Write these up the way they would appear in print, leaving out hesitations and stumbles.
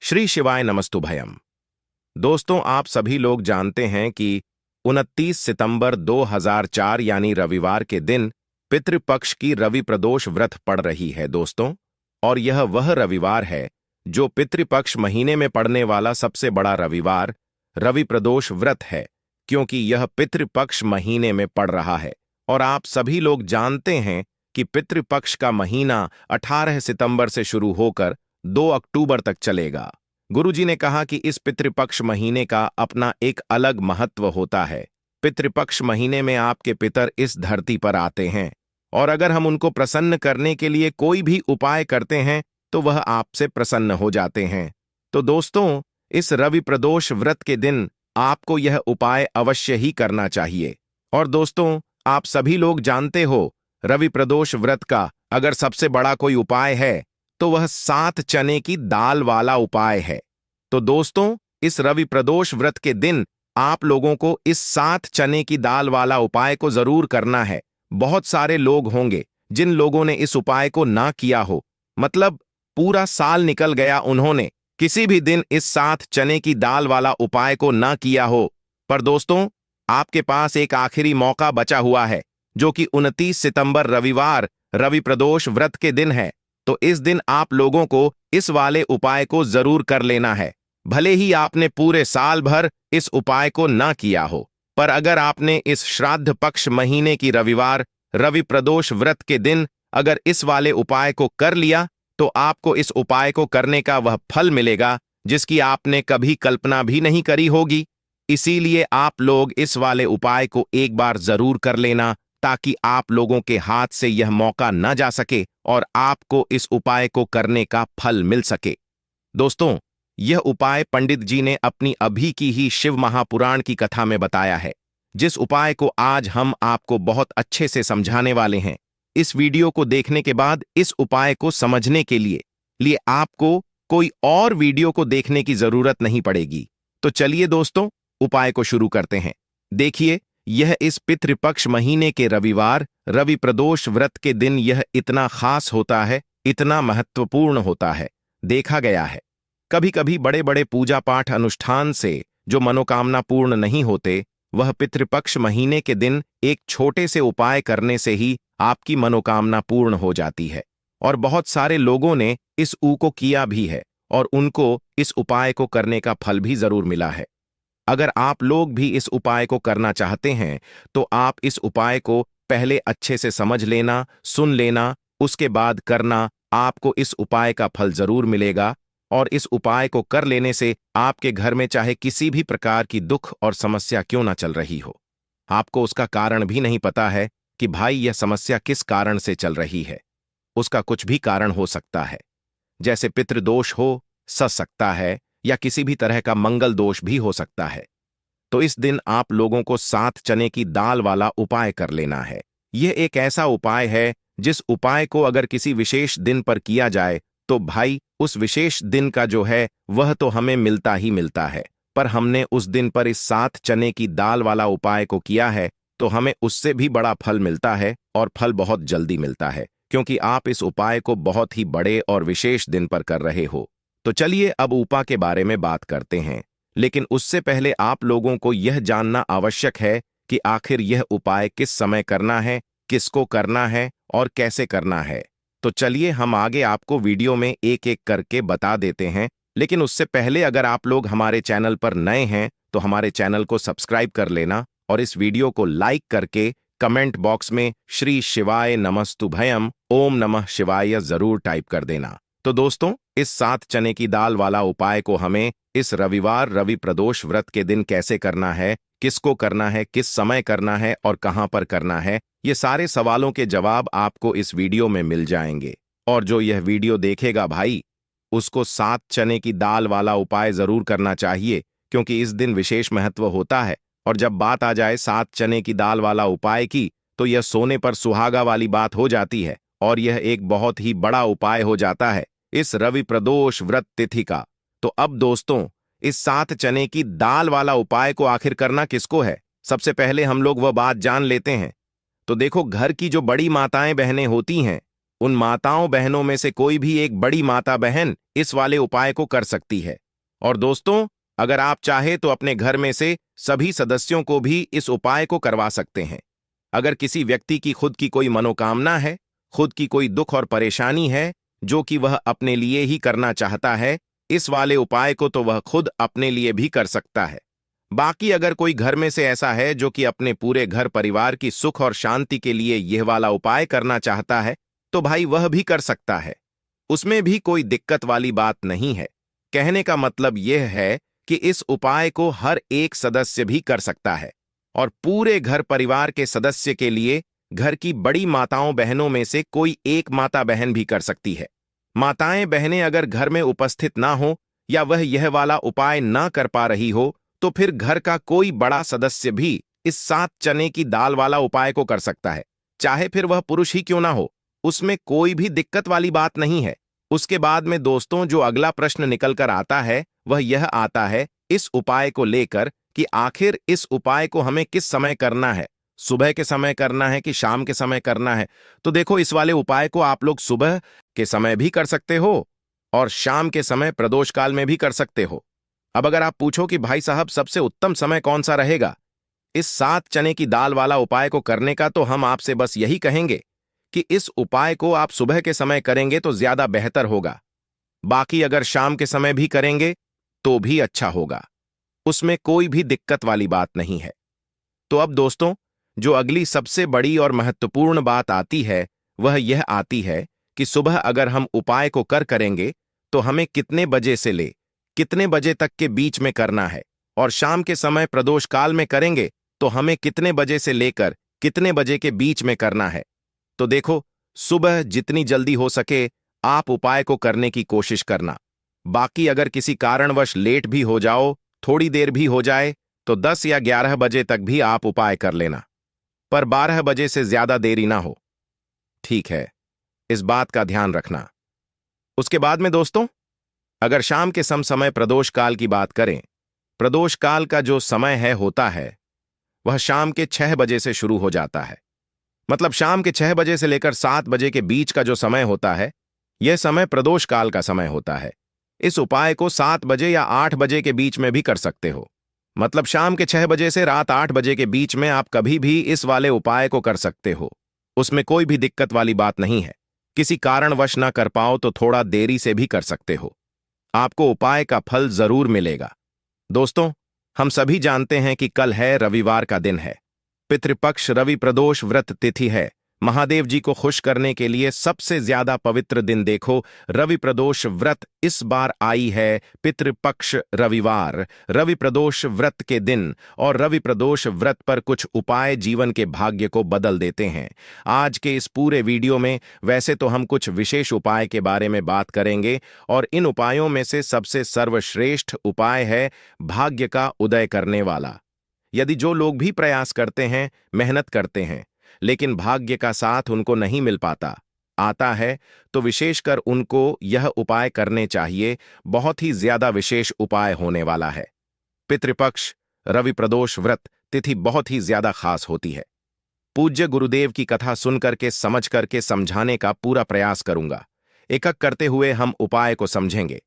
श्री शिवाय नमस्तुभयम। दोस्तों, आप सभी लोग जानते हैं कि 29 सितंबर 2004 यानी रविवार के दिन पितृपक्ष की रवि प्रदोष व्रत पड़ रही है दोस्तों। और यह वह रविवार है जो पितृपक्ष महीने में पड़ने वाला सबसे बड़ा रविवार रवि प्रदोष व्रत है, क्योंकि यह पितृपक्ष महीने में पड़ रहा है। और आप सभी लोग जानते हैं कि पितृपक्ष का महीना 18 सितंबर से शुरू होकर 2 अक्टूबर तक चलेगा। गुरुजी ने कहा कि इस पितृपक्ष महीने का अपना एक अलग महत्व होता है। पितृपक्ष महीने में आपके पितर इस धरती पर आते हैं, और अगर हम उनको प्रसन्न करने के लिए कोई भी उपाय करते हैं तो वह आपसे प्रसन्न हो जाते हैं। तो दोस्तों, इस रवि प्रदोष व्रत के दिन आपको यह उपाय अवश्य ही करना चाहिए। और दोस्तों, आप सभी लोग जानते हो, रवि प्रदोष व्रत का अगर सबसे बड़ा कोई उपाय है तो वह 7 चने की दाल वाला उपाय है। तो दोस्तों, इस रवि प्रदोष व्रत के दिन आप लोगों को इस 7 चने की दाल वाला उपाय को जरूर करना है। बहुत सारे लोग होंगे जिन लोगों ने इस उपाय को ना किया हो, मतलब पूरा साल निकल गया, उन्होंने किसी भी दिन इस 7 चने की दाल वाला उपाय को ना किया हो। पर दोस्तों, आपके पास एक आखिरी मौका बचा हुआ है, जो कि 29 सितंबर रविवार रवि प्रदोष व्रत के दिन है। तो इस दिन आप लोगों को इस वाले उपाय को जरूर कर लेना है। भले ही आपने पूरे साल भर इस उपाय को ना किया हो, पर अगर आपने इस श्राद्ध पक्ष महीने की रविवार रवि प्रदोष व्रत के दिन अगर इस वाले उपाय को कर लिया तो आपको इस उपाय को करने का वह फल मिलेगा जिसकी आपने कभी कल्पना भी नहीं करी होगी। इसीलिए आप लोग इस वाले उपाय को एक बार जरूर कर लेना, ताकि आप लोगों के हाथ से यह मौका न जा सके और आपको इस उपाय को करने का फल मिल सके। दोस्तों, यह उपाय पंडित जी ने अपनी अभी की ही शिव महापुराण की कथा में बताया है, जिस उपाय को आज हम आपको बहुत अच्छे से समझाने वाले हैं। इस वीडियो को देखने के बाद इस उपाय को समझने के लिए आपको कोई और वीडियो को देखने की जरूरत नहीं पड़ेगी। तो चलिए दोस्तों, उपाय को शुरू करते हैं। देखिए, यह इस पितृपक्ष महीने के रविवार रवि प्रदोष व्रत के दिन यह इतना खास होता है, इतना महत्वपूर्ण होता है। देखा गया है, कभी कभी बड़े बड़े पूजा पाठ अनुष्ठान से जो मनोकामना पूर्ण नहीं होते, वह पितृपक्ष महीने के दिन एक छोटे से उपाय करने से ही आपकी मनोकामना पूर्ण हो जाती है। और बहुत सारे लोगों ने इस को किया भी है, और उनको इस उपाय को करने का फल भी जरूर मिला है। अगर आप लोग भी इस उपाय को करना चाहते हैं तो आप इस उपाय को पहले अच्छे से समझ लेना, सुन लेना, उसके बाद करना। आपको इस उपाय का फल जरूर मिलेगा। और इस उपाय को कर लेने से आपके घर में चाहे किसी भी प्रकार की दुख और समस्या क्यों ना चल रही हो, आपको उसका कारण भी नहीं पता है कि भाई यह समस्या किस कारण से चल रही है। उसका कुछ भी कारण हो सकता है, जैसे पितृदोष हो सकता है, या किसी भी तरह का मंगल दोष भी हो सकता है। तो इस दिन आप लोगों को 7 चने की दाल वाला उपाय कर लेना है। यह एक ऐसा उपाय है जिस उपाय को अगर किसी विशेष दिन पर किया जाए तो भाई उस विशेष दिन का जो है वह तो हमें मिलता ही मिलता है। पर हमने उस दिन पर इस 7 चने की दाल वाला उपाय को किया है तो हमें उससे भी बड़ा फल मिलता है, और फल बहुत जल्दी मिलता है, क्योंकि आप इस उपाय को बहुत ही बड़े और विशेष दिन पर कर रहे हो। तो चलिए अब उपाय के बारे में बात करते हैं, लेकिन उससे पहले आप लोगों को यह जानना आवश्यक है कि आखिर यह उपाय किस समय करना है, किसको करना है और कैसे करना है। तो चलिए हम आगे आपको वीडियो में एक एक करके बता देते हैं। लेकिन उससे पहले अगर आप लोग हमारे चैनल पर नए हैं तो हमारे चैनल को सब्सक्राइब कर लेना, और इस वीडियो को लाइक करके कमेंट बॉक्स में श्री शिवाय नमस्तुभयम ओम नमः शिवाय जरूर टाइप कर देना। तो दोस्तों, इस 7 चने की दाल वाला उपाय को हमें इस रविवार रवि प्रदोष व्रत के दिन कैसे करना है, किसको करना है, किस समय करना है और कहां पर करना है, ये सारे सवालों के जवाब आपको इस वीडियो में मिल जाएंगे। और जो यह वीडियो देखेगा भाई, उसको 7 चने की दाल वाला उपाय जरूर करना चाहिए, क्योंकि इस दिन विशेष महत्व होता है। और जब बात आ जाए 7 चने की दाल वाला उपाय की, तो यह सोने पर सुहागा वाली बात हो जाती है, और यह एक बहुत ही बड़ा उपाय हो जाता है इस रवि प्रदोष व्रत तिथि का। तो अब दोस्तों, इस 7 चने की दाल वाला उपाय को आखिर करना किसको है, सबसे पहले हम लोग वह बात जान लेते हैं। तो देखो, घर की जो बड़ी माताएं बहनें होती हैं उन माताओं बहनों में से कोई भी एक बड़ी माता बहन इस वाले उपाय को कर सकती है। और दोस्तों, अगर आप चाहे तो अपने घर में से सभी सदस्यों को भी इस उपाय को करवा सकते हैं। अगर किसी व्यक्ति की खुद की कोई मनोकामना है, खुद की कोई दुख और परेशानी है जो कि वह अपने लिए ही करना चाहता है, इस वाले उपाय को तो वह खुद अपने लिए भी कर सकता है। बाकी अगर कोई घर में से ऐसा है जो कि अपने पूरे घर परिवार की सुख और शांति के लिए यह वाला उपाय करना चाहता है, तो भाई वह भी कर सकता है। उसमें भी कोई दिक्कत वाली बात नहीं है। कहने का मतलब यह है कि इस उपाय को हर एक सदस्य भी कर सकता है और पूरे घर परिवार के सदस्य के लिए घर की बड़ी माताओं बहनों में से कोई एक माता बहन भी कर सकती है। माताएं बहनें अगर घर में उपस्थित ना हो या वह यह वाला उपाय ना कर पा रही हो, तो फिर घर का कोई बड़ा सदस्य भी इस 7 चने की दाल वाला उपाय को कर सकता है, चाहे फिर वह पुरुष ही क्यों ना हो। उसमें कोई भी दिक्कत वाली बात नहीं है। उसके बाद में दोस्तों जो अगला प्रश्न निकल कर आता है वह यह आता है इस उपाय को लेकर कि आखिर इस उपाय को हमें किस समय करना है, सुबह के समय करना है कि शाम के समय करना है। तो देखो, इस वाले उपाय को आप लोग सुबह के समय भी कर सकते हो और शाम के समय प्रदोष काल में भी कर सकते हो। अब अगर आप पूछो कि भाई साहब सबसे उत्तम समय कौन सा रहेगा इस 7 चने की दाल वाला उपाय को करने का, तो हम आपसे बस यही कहेंगे कि इस उपाय को आप सुबह के समय करेंगे तो ज्यादा बेहतर होगा। बाकी अगर शाम के समय भी करेंगे तो भी अच्छा होगा, उसमें कोई भी दिक्कत वाली बात नहीं है। तो अब दोस्तों, जो अगली सबसे बड़ी और महत्वपूर्ण बात आती है वह यह आती है कि सुबह अगर हम उपाय को करेंगे तो हमें कितने बजे से ले कितने बजे तक के बीच में करना है, और शाम के समय प्रदोष काल में करेंगे तो हमें कितने बजे से लेकर कितने बजे के बीच में करना है। तो देखो, सुबह जितनी जल्दी हो सके आप उपाय को करने की कोशिश करना। बाकी अगर किसी कारणवश लेट भी हो जाओ, थोड़ी देर भी हो जाए, तो 10 या 11 बजे तक भी आप उपाय कर लेना, पर 12 बजे से ज्यादा देरी ना हो। ठीक है, इस बात का ध्यान रखना। उसके बाद में दोस्तों, अगर शाम के समय प्रदोष काल की बात करें, प्रदोष काल का जो समय होता है वह शाम के 6 बजे से शुरू हो जाता है। मतलब शाम के 6 बजे से लेकर 7 बजे के बीच का जो समय होता है, यह समय प्रदोष काल का समय होता है। इस उपाय को 7 बजे या 8 बजे के बीच में भी कर सकते हो। मतलब शाम के 6 बजे से रात 8 बजे के बीच में आप कभी भी इस वाले उपाय को कर सकते हो, उसमें कोई भी दिक्कत वाली बात नहीं है। किसी कारणवश ना कर पाओ तो थोड़ा देरी से भी कर सकते हो, आपको उपाय का फल जरूर मिलेगा। दोस्तों, हम सभी जानते हैं कि कल है रविवार का दिन है, पितृपक्ष रवि प्रदोष व्रत तिथि है। महादेव जी को खुश करने के लिए सबसे ज्यादा पवित्र दिन देखो, रवि प्रदोष व्रत इस बार आई है पितृपक्ष रविवार, रवि प्रदोष व्रत के दिन। और रवि प्रदोष व्रत पर कुछ उपाय जीवन के भाग्य को बदल देते हैं। आज के इस पूरे वीडियो में वैसे तो हम कुछ विशेष उपाय के बारे में बात करेंगे, और इन उपायों में से सबसे सर्वश्रेष्ठ उपाय है भाग्य का उदय करने वाला। यदि जो लोग भी प्रयास करते हैं, मेहनत करते हैं, लेकिन भाग्य का साथ उनको नहीं मिल आता है, तो विशेषकर उनको यह उपाय करने चाहिए। बहुत ही ज्यादा विशेष उपाय होने वाला है। पितृपक्ष रवि प्रदोष व्रत तिथि बहुत ही ज्यादा खास होती है। पूज्य गुरुदेव की कथा सुन करके समझ करके समझाने का पूरा प्रयास करूंगा। एक एक करते हुए हम उपाय को समझेंगे।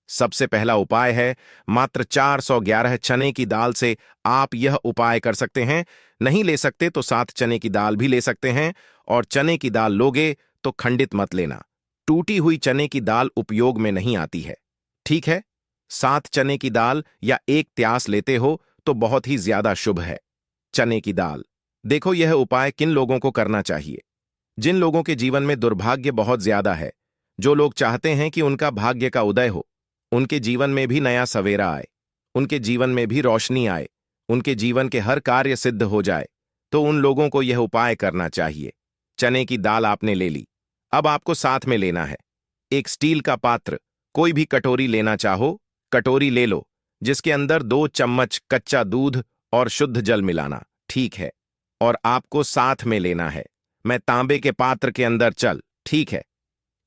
सबसे पहला उपाय है, मात्र 411 चने की दाल से आप यह उपाय कर सकते हैं। नहीं ले सकते तो 7 चने की दाल भी ले सकते हैं, और चने की दाल लोगे तो खंडित मत लेना। टूटी हुई चने की दाल उपयोग में नहीं आती है, ठीक है। 7 चने की दाल या एक त्यास लेते हो तो बहुत ही ज्यादा शुभ है। चने की दाल। देखो, यह उपाय किन लोगों को करना चाहिए? जिन लोगों के जीवन में दुर्भाग्य बहुत ज्यादा है, जो लोग चाहते हैं कि उनका भाग्य का उदय हो, उनके जीवन में भी नया सवेरा आए, उनके जीवन में भी रोशनी आए, उनके जीवन के हर कार्य सिद्ध हो जाए, तो उन लोगों को यह उपाय करना चाहिए। चने की दाल आपने ले ली, अब आपको साथ में लेना है एक स्टील का पात्र। कोई भी कटोरी लेना चाहो, कटोरी ले लो, जिसके अंदर 2 चम्मच कच्चा दूध और शुद्ध जल मिलाना, ठीक है। और आपको साथ में लेना है, मैं तांबे के पात्र के अंदर चल, ठीक है।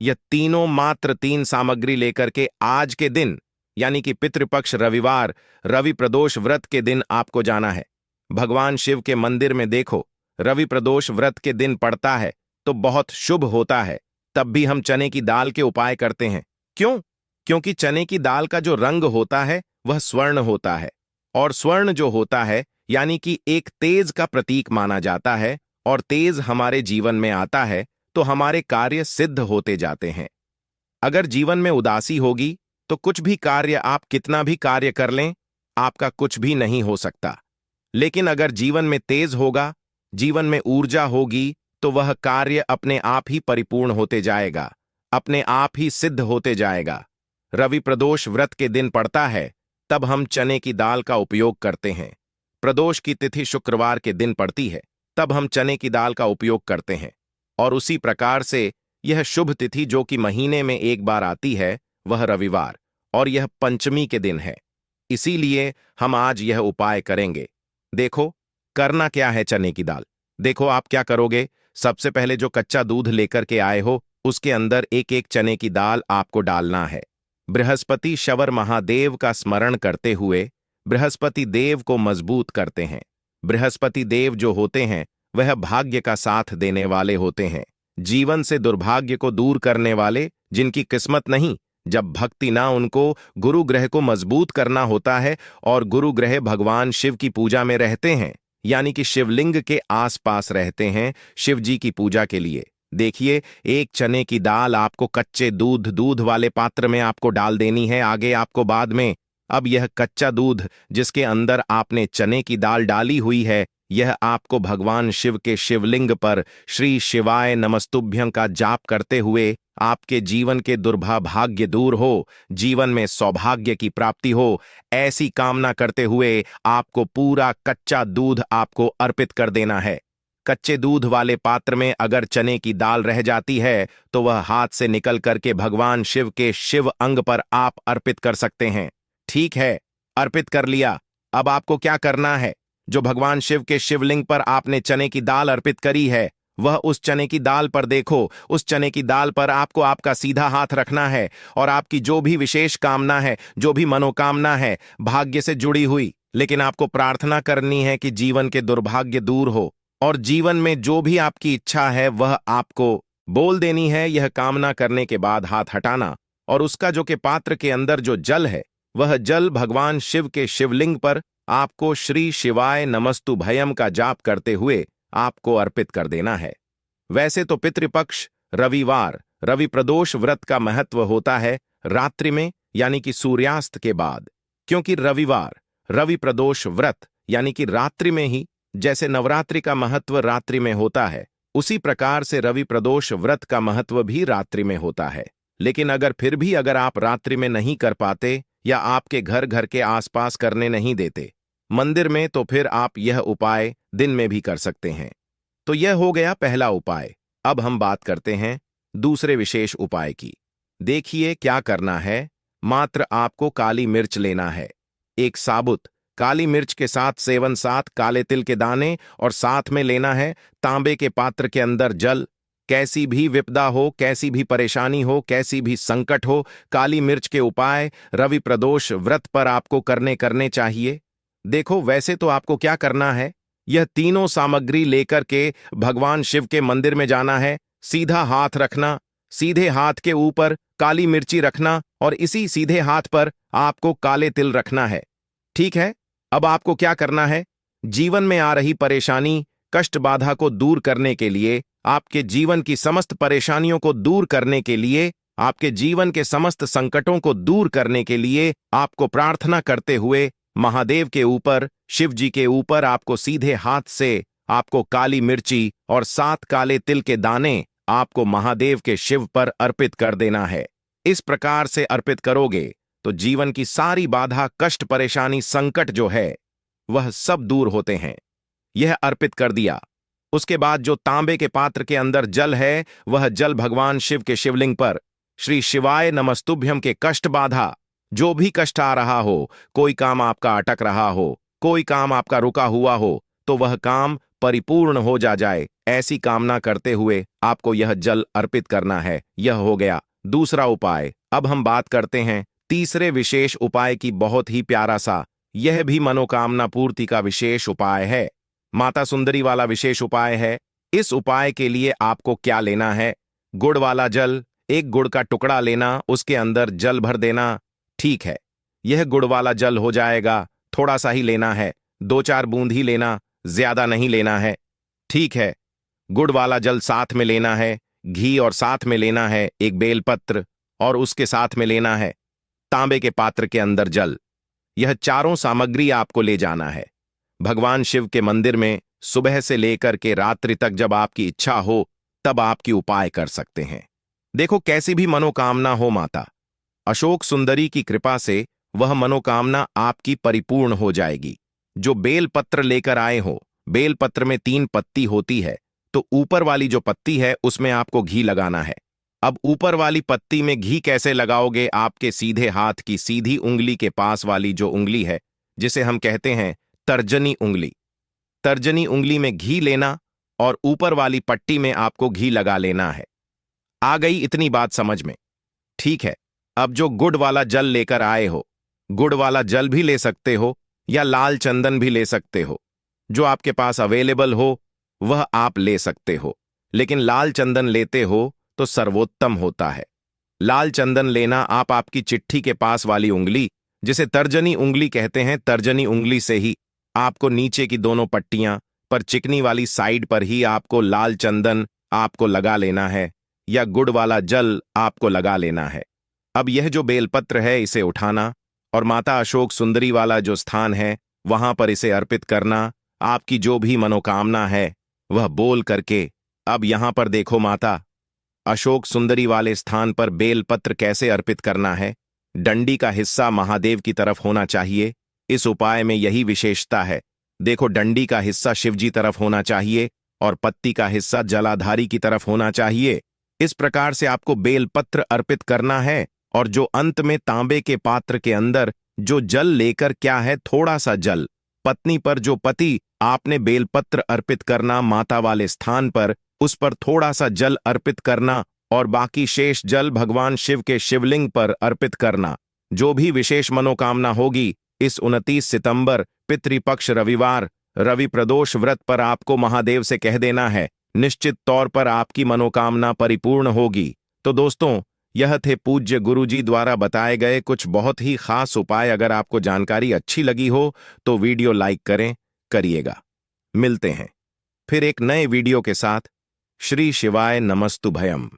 यह तीनों मात्र 3 सामग्री लेकर के आज के दिन, यानी कि पितृपक्ष रविवार रवि प्रदोष व्रत के दिन आपको जाना है। भगवान शिव के मंदिर में देखो, रवि प्रदोष व्रत के दिन पड़ता है तो बहुत शुभ होता है। तब भी हम चने की दाल के उपाय करते हैं। क्यों? क्योंकि चने की दाल का जो रंग होता है वह स्वर्ण होता है, और स्वर्ण जो होता है यानी कि एक तेज का प्रतीक माना जाता है, और तेज हमारे जीवन में आता है तो हमारे कार्य सिद्ध होते जाते हैं। अगर जीवन में उदासी होगी तो कुछ भी कार्य, आप कितना भी कार्य कर लें, आपका कुछ भी नहीं हो सकता। लेकिन अगर जीवन में तेज होगा, जीवन में ऊर्जा होगी, तो वह कार्य अपने आप ही परिपूर्ण होते जाएगा, अपने आप ही सिद्ध होते जाएगा। रवि प्रदोष व्रत के दिन पड़ता है, तब हम चने की दाल का उपयोग करते हैं। प्रदोष की तिथि शुक्रवार के दिन पड़ती है, तब हम चने की दाल का उपयोग करते हैं। और उसी प्रकार से यह शुभ तिथि जो कि महीने में एक बार आती है, वह रविवार, और यह पंचमी के दिन है। इसीलिए हम आज यह उपाय करेंगे। देखो, करना क्या है चने की दाल। देखो आप क्या करोगे। सबसे पहले जो कच्चा दूध लेकर के आए हो, उसके अंदर एक एक चने की दाल आपको डालना है। बृहस्पति शवर महादेव का स्मरण करते हुए बृहस्पति देव को मजबूत करते हैं। बृहस्पति देव जो होते हैं वह भाग्य का साथ देने वाले होते हैं, जीवन से दुर्भाग्य को दूर करने वाले, जिनकी किस्मत नहीं। जब भक्ति ना, उनको गुरु ग्रह को मजबूत करना होता है, और गुरु ग्रह भगवान शिव की पूजा में रहते हैं, यानी कि शिवलिंग के आसपास रहते हैं शिव जी की पूजा के लिए। देखिए, एक चने की दाल आपको कच्चे दूध वाले पात्र में आपको डाल देनी है, आगे आपको बाद में। अब यह कच्चा दूध जिसके अंदर आपने चने की दाल डाली हुई है, यह आपको भगवान शिव के शिवलिंग पर श्री शिवाय नमस्तुभ्यं का जाप करते हुए आपके जीवन के दुर्भाग्य दूर हो, जीवन में सौभाग्य की प्राप्ति हो, ऐसी कामना करते हुए आपको पूरा कच्चा दूध आपको अर्पित कर देना है। कच्चे दूध वाले पात्र में अगर चने की दाल रह जाती है तो वह हाथ से निकल करके भगवान शिव के शिव अंग पर आप अर्पित कर सकते हैं। ठीक है, अर्पित कर लिया। अब आपको क्या करना है? जो भगवान शिव के शिवलिंग पर आपने चने की दाल अर्पित करी है, वह उस चने की दाल पर देखो। उस चने की दाल पर आपको आपका सीधा हाथ रखना है, और आपकी जो भी विशेष कामना है, जो भी मनोकामना है भाग्य से जुड़ी हुई, लेकिन आपको प्रार्थना करनी है कि जीवन के दुर्भाग्य दूर हो, और जीवन में जो भी आपकी इच्छा है वह आपको बोल देनी है। यह कामना करने के बाद हाथ हटाना, और उसका जो के पात्र के अंदर जो जल है, वह जल भगवान शिव के शिवलिंग पर आपको श्री शिवाय नमस्तुभयम का जाप करते हुए आपको अर्पित कर देना है। वैसे तो पितृपक्ष रविवार, रवि प्रदोष व्रत का महत्व होता है रात्रि में, यानी कि सूर्यास्त के बाद, क्योंकि रविवार रवि प्रदोष व्रत यानी कि रात्रि में ही, जैसे नवरात्रि का महत्व रात्रि में होता है, उसी प्रकार से रवि प्रदोष व्रत का महत्व भी रात्रि में होता है। लेकिन अगर फिर भी अगर आप रात्रि में नहीं कर पाते, या आपके घर के आसपास करने नहीं देते मंदिर में, तो फिर आप यह उपाय दिन में भी कर सकते हैं। तो यह हो गया पहला उपाय। अब हम बात करते हैं दूसरे विशेष उपाय की। देखिए क्या करना है। मात्र आपको काली मिर्च लेना है, एक साबुत काली मिर्च के साथ 7 काले तिल के दाने, और साथ में लेना है तांबे के पात्र के अंदर जल। कैसी भी विपदा हो, कैसी भी परेशानी हो, कैसी भी संकट हो, काली मिर्च के उपाय रवि प्रदोष व्रत पर आपको करने चाहिए। देखो, वैसे तो आपको क्या करना है, यह तीनों सामग्री लेकर के भगवान शिव के मंदिर में जाना है, सीधा हाथ रखना, सीधे हाथ के ऊपर काली मिर्ची रखना, और इसी सीधे हाथ पर आपको काले तिल रखना है। ठीक है, अब आपको क्या करना है, जीवन में आ रही परेशानी, कष्ट बाधा को दूर करने के लिए, आपके जीवन की समस्त परेशानियों को दूर करने के लिए, आपके जीवन के समस्त संकटों को दूर करने के लिए आपको प्रार्थना करते हुए महादेव के ऊपर, शिव जी के ऊपर आपको सीधे हाथ से आपको काली मिर्ची और 7 काले तिल के दाने आपको महादेव के शिव पर अर्पित कर देना है। इस प्रकार से अर्पित करोगे तो जीवन की सारी बाधा, कष्ट, परेशानी, संकट जो है वह सब दूर होते हैं। यह अर्पित कर दिया। उसके बाद जो तांबे के पात्र के अंदर जल है, वह जल भगवान शिव के शिवलिंग पर श्री शिवाय नमस्तुभ्यम के कष्ट बाधा, जो भी कष्ट आ रहा हो, कोई काम आपका अटक रहा हो, कोई काम आपका रुका हुआ हो, तो वह काम परिपूर्ण हो जाए, ऐसी कामना करते हुए आपको यह जल अर्पित करना है। यह हो गया दूसरा उपाय। अब हम बात करते हैं तीसरे विशेष उपाय की। बहुत ही प्यारा सा, यह भी मनोकामना पूर्ति का विशेष उपाय है, माता सुंदरी वाला विशेष उपाय है। इस उपाय के लिए आपको क्या लेना है, गुड़ वाला जल, एक गुड़ का टुकड़ा लेना, उसके अंदर जल भर देना। ठीक है, यह गुड़ वाला जल हो जाएगा। थोड़ा सा ही लेना है, 2-4 बूंद ही लेना, ज्यादा नहीं लेना है। ठीक है, गुड़ वाला जल साथ में लेना है, घी और साथ में लेना है एक बेलपत्र, और उसके साथ में लेना है तांबे के पात्र के अंदर जल। यह चारों सामग्री आपको ले जाना है भगवान शिव के मंदिर में। सुबह से लेकर के रात्रि तक जब आपकी इच्छा हो तब आपकी उपाय कर सकते हैं। देखो, कैसी भी मनोकामना हो, माता अशोक सुंदरी की कृपा से वह मनोकामना आपकी परिपूर्ण हो जाएगी। जो बेलपत्र लेकर आए हो, बेलपत्र में 3 पत्ती होती है, तो ऊपर वाली जो पत्ती है उसमें आपको घी लगाना है। अब ऊपर वाली पत्ती में घी कैसे लगाओगे? आपके सीधे हाथ की सीधी उंगली के पास वाली जो उंगली है, जिसे हम कहते हैं तर्जनी उंगली, तर्जनी उंगली में घी लेना और ऊपर वाली पट्टी में आपको घी लगा लेना है। आ गई इतनी बात समझ में? ठीक है, अब जो गुड़ वाला जल लेकर आए हो, गुड़ वाला जल भी ले सकते हो या लाल चंदन भी ले सकते हो। जो आपके पास अवेलेबल हो वह आप ले सकते हो, लेकिन लाल चंदन लेते हो तो सर्वोत्तम होता है। लाल चंदन लेना आप आपकी चिट्ठी के पास वाली उंगली, जिसे तर्जनी उंगली कहते हैं, तर्जनी उंगली से ही आपको नीचे की दोनों पट्टियां पर चिकनी वाली साइड पर ही आपको लाल चंदन आपको लगा लेना है, या गुड़ वाला जल आपको लगा लेना है। अब यह जो बेलपत्र है इसे उठाना और माता अशोक सुंदरी वाला जो स्थान है वहां पर इसे अर्पित करना। आपकी जो भी मनोकामना है वह बोल करके। अब यहां पर देखो माता, अशोक सुंदरी वाले स्थान पर बेलपत्र कैसे अर्पित करना है। डंडी का हिस्सा महादेव की तरफ होना चाहिए। इस उपाय में यही विशेषता है। देखो, डंडी का हिस्सा शिवजी तरफ होना चाहिए और पत्ती का हिस्सा जलाधारी की तरफ होना चाहिए। इस प्रकार से आपको बेलपत्र अर्पित करना है। और जो अंत में तांबे के पात्र के अंदर जो जल लेकर, क्या है, थोड़ा सा जल पत्नी पर, जो पति आपने बेलपत्र अर्पित करना माता वाले स्थान पर, उस पर थोड़ा सा जल अर्पित करना और बाकी शेष जल भगवान शिव के शिवलिंग पर अर्पित करना। जो भी विशेष मनोकामना होगी इस 29 सितंबर पितृपक्ष रविवार रवि प्रदोष व्रत पर आपको महादेव से कह देना है। निश्चित तौर पर आपकी मनोकामना परिपूर्ण होगी। तो दोस्तों, यह थे पूज्य गुरुजी द्वारा बताए गए कुछ बहुत ही खास उपाय। अगर आपको जानकारी अच्छी लगी हो तो वीडियो लाइक करिएगा। मिलते हैं फिर एक नए वीडियो के साथ। श्री शिवाय नमस्तुभयम।